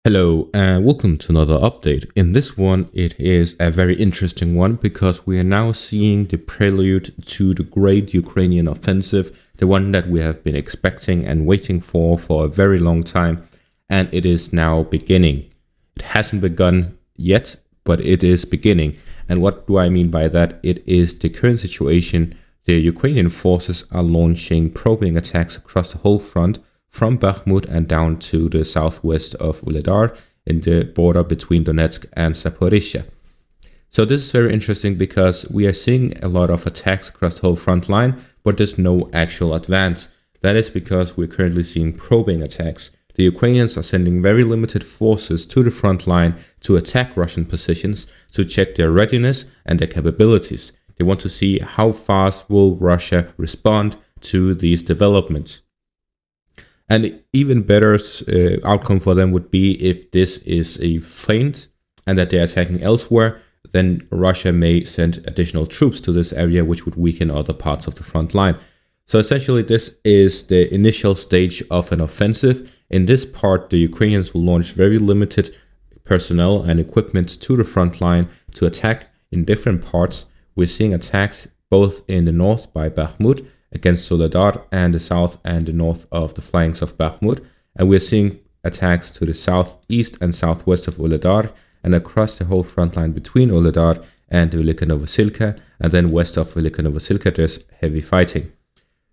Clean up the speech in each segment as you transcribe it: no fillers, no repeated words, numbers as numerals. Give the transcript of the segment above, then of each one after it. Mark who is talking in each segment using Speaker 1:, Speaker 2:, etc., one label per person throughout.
Speaker 1: Hello and welcome to another update. In this one, it is a very interesting one because we are now seeing the prelude to the great Ukrainian offensive, the one that we have been expecting and waiting for a very long time, and it is now beginning. It hasn't begun yet, but it is beginning. And what do I mean by that? It is the current situation. The Ukrainian forces are launching probing attacks across the whole front, from Bakhmut and down to the southwest of Uledar in the border between Donetsk and Zaporizhia. So this is very interesting because we are seeing a lot of attacks across the whole front line, but there's no actual advance. That is because we're currently seeing probing attacks. The Ukrainians are sending very limited forces to the front line to attack Russian positions, to check their readiness and their capabilities. They want to see how fast will Russia respond to these developments. And even better outcome for them would be if this is a feint and that they're attacking elsewhere, then Russia may send additional troops to this area, which would weaken other parts of the front line. So essentially, this is the initial stage of an offensive. In this part, the Ukrainians will launch very limited personnel and equipment to the front line to attack in different parts. We're seeing attacks both in the north by Bakhmut, against Soledar, and the south and the north of the flanks of Bakhmut. And we're seeing attacks to the southeast and southwest of Uledar and across the whole front line between Uledar and Velika Novosilka, and then west of Velika Novosilka there's heavy fighting.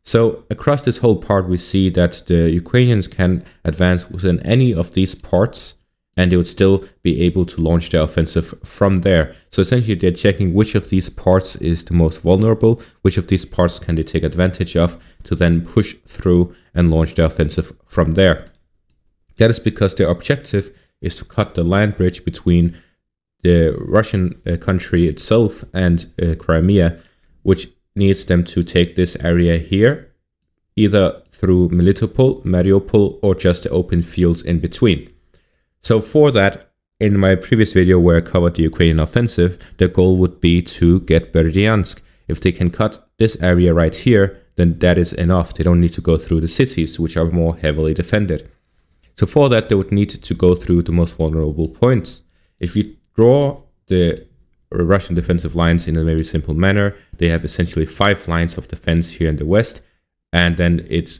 Speaker 1: So across this whole part we see that the Ukrainians can advance within any of these parts and they would still be able to launch their offensive from there. So essentially they're checking which of these parts is the most vulnerable, which of these parts can they take advantage of to then push through and launch their offensive from there. That is because their objective is to cut the land bridge between the Russian country itself and Crimea, which needs them to take this area here, either through Melitopol, Mariupol, or just the open fields in between. So for that, in my previous video where I covered the Ukrainian offensive, the goal would be to get Berdyansk. If they can cut this area right here, then that is enough. They don't need to go through the cities, which are more heavily defended. So for that, they would need to go through the most vulnerable points. If you draw the Russian defensive lines in a very simple manner, they have essentially 5 lines of defense here in the west, and then it's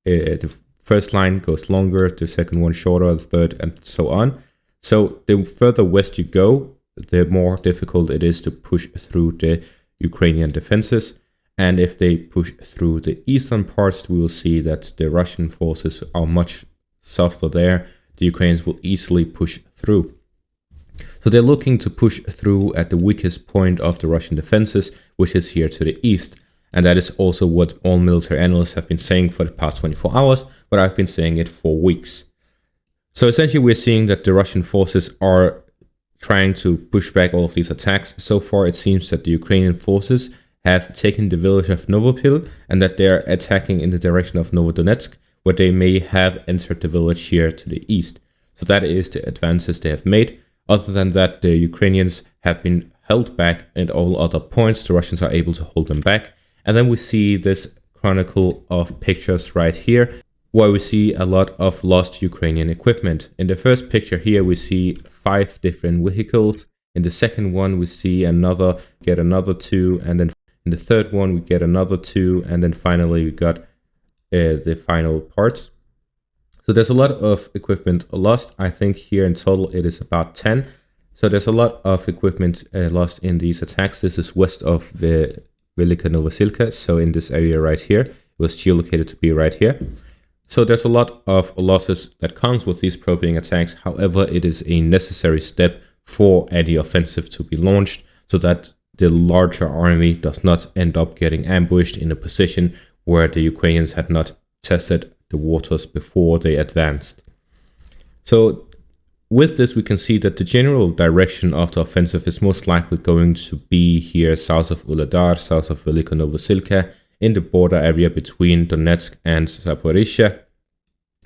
Speaker 1: the first line goes longer, the second one shorter, the third, and so on. So the further west you go, the more difficult it is to push through the Ukrainian defenses. And if they push through the eastern parts, we will see that the Russian forces are much softer there. The Ukrainians will easily push through. So they're looking to push through at the weakest point of the Russian defenses, which is here to the east. And that is also what all military analysts have been saying for the past 24 hours, but I've been saying it for weeks. So essentially we're seeing that the Russian forces are trying to push back all of these attacks. So far it seems that the Ukrainian forces have taken the village of Novopil and that they're attacking in the direction of Novodonetsk, where they may have entered the village here to the east. So that is the advances they have made. Other than that, the Ukrainians have been held back at all other points. The Russians are able to hold them back. And then we see this chronicle of pictures right here, where we see a lot of lost Ukrainian equipment. In the first picture here, we see 5 different vehicles. In the second one, we see get another 2. And then in the third one, we get another 2. And then finally, we got the final parts. So there's a lot of equipment lost. I think here in total, it is about 10. So there's a lot of equipment lost in these attacks. This is west of the Velika Novosilka, so in this area right here. It was geolocated to be right here. So there's a lot of losses that comes with these probing attacks. However, it is a necessary step for any offensive to be launched so that the larger army does not end up getting ambushed in a position where the Ukrainians had not tested the waters before they advanced. So with this, we can see that the general direction of the offensive is most likely going to be here south of Uledar, south of Velika Novosilka, in the border area between Donetsk and Zaporizhia,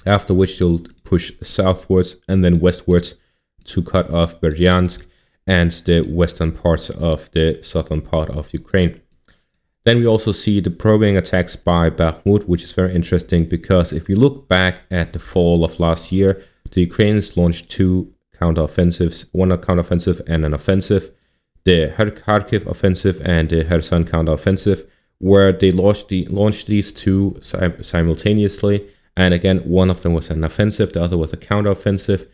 Speaker 1: after which they'll push southwards and then westwards to cut off Berdyansk and the western parts of the southern part of Ukraine. Then we also see the probing attacks by Bakhmut, which is very interesting because if you look back at the fall of last year, the Ukrainians launched two counteroffensives, one counteroffensive and an offensive, the Kharkiv offensive and the Kherson counteroffensive, where they launched these two simultaneously. And again, one of them was an offensive, the other was a counteroffensive.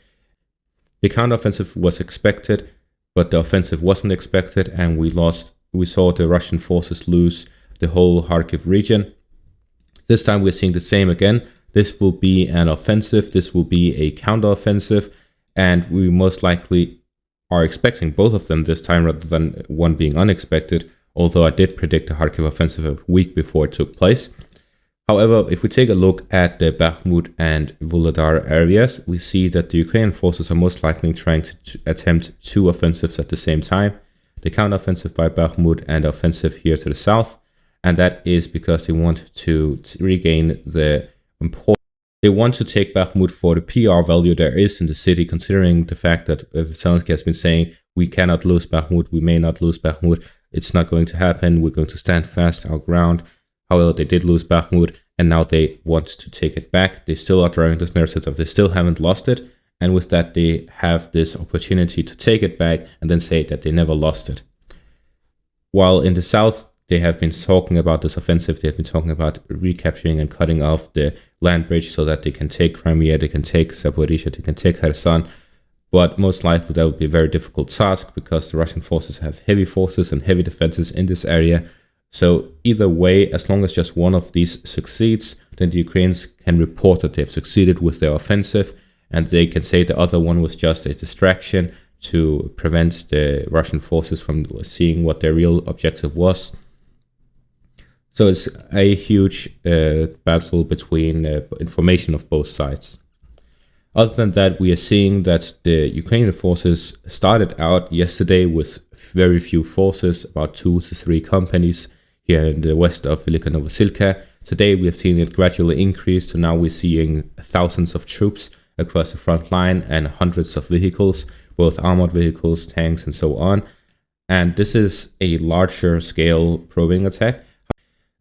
Speaker 1: The counteroffensive was expected, but the offensive wasn't expected, and we saw the Russian forces lose the whole Kharkiv region. This time we're seeing the same again. This will be an offensive, this will be a counteroffensive, and we most likely are expecting both of them this time rather than one being unexpected, although I did predict the Kharkiv offensive a week before it took place. However, if we take a look at the Bakhmut and Vuhledar areas, we see that the Ukrainian forces are most likely trying to attempt two offensives at the same time. The counteroffensive by Bakhmut and the offensive here to the south. And that is because they want to regain the important. They want to take Bakhmut for the PR value there is in the city, considering the fact that Zelensky has been saying, we cannot lose Bakhmut, we may not lose Bakhmut, it's not going to happen, we're going to stand fast our ground. However, they did lose Bakhmut, and now they want to take it back. They still are driving this narrative of they still haven't lost it, and with that they have this opportunity to take it back and then say that they never lost it. While in the south, they have been talking about this offensive. They have been talking about recapturing and cutting off the land bridge so that they can take Crimea, they can take Zaporizhia, they can take Kherson. But most likely that would be a very difficult task because the Russian forces have heavy forces and heavy defenses in this area. So either way, as long as just one of these succeeds, then the Ukrainians can report that they've succeeded with their offensive, and they can say the other one was just a distraction to prevent the Russian forces from seeing what their real objective was. So it's a huge battle between information of both sides. Other than that, we are seeing that the Ukrainian forces started out yesterday with very few forces, about 2 to 3 companies here in the west of Velika Novosilka. Today we have seen it gradually increase, so now we're seeing thousands of troops across the front line and hundreds of vehicles, both armored vehicles, tanks, and so on. And this is a larger scale probing attack.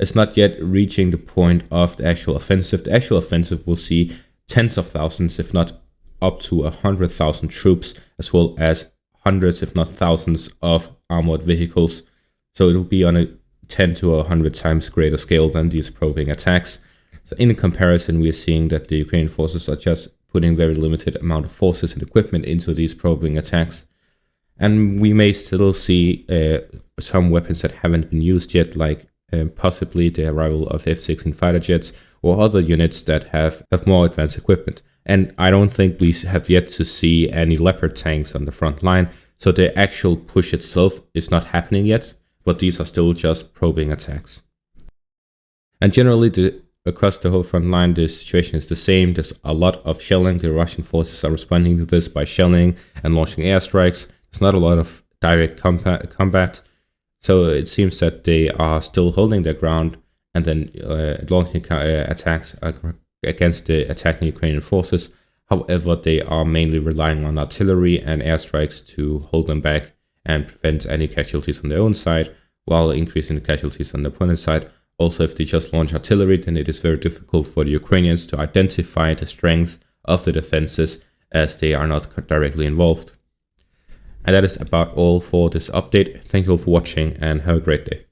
Speaker 1: It's not yet reaching the point of the actual offensive. The actual offensive will see tens of thousands, if not up to 100,000 troops, as well as hundreds, if not thousands, of armored vehicles. So it'll be on a 10 to 100 times greater scale than these probing attacks. So in comparison, we are seeing that the Ukrainian forces are just putting very limited amount of forces and equipment into these probing attacks. And we may still see some weapons that haven't been used yet, like possibly the arrival of F-16 fighter jets or other units that have more advanced equipment. And I don't think we have yet to see any Leopard tanks on the front line, so the actual push itself is not happening yet, but these are still just probing attacks. And generally, across the whole front line, the situation is the same. There's a lot of shelling. The Russian forces are responding to this by shelling and launching airstrikes. There's not a lot of direct combat. So it seems that they are still holding their ground and then launching attacks against the attacking Ukrainian forces. However, they are mainly relying on artillery and airstrikes to hold them back and prevent any casualties on their own side, while increasing the casualties on the opponent's side. Also, if they just launch artillery, then it is very difficult for the Ukrainians to identify the strength of the defenses as they are not directly involved. And that is about all for this update. Thank you all for watching and have a great day.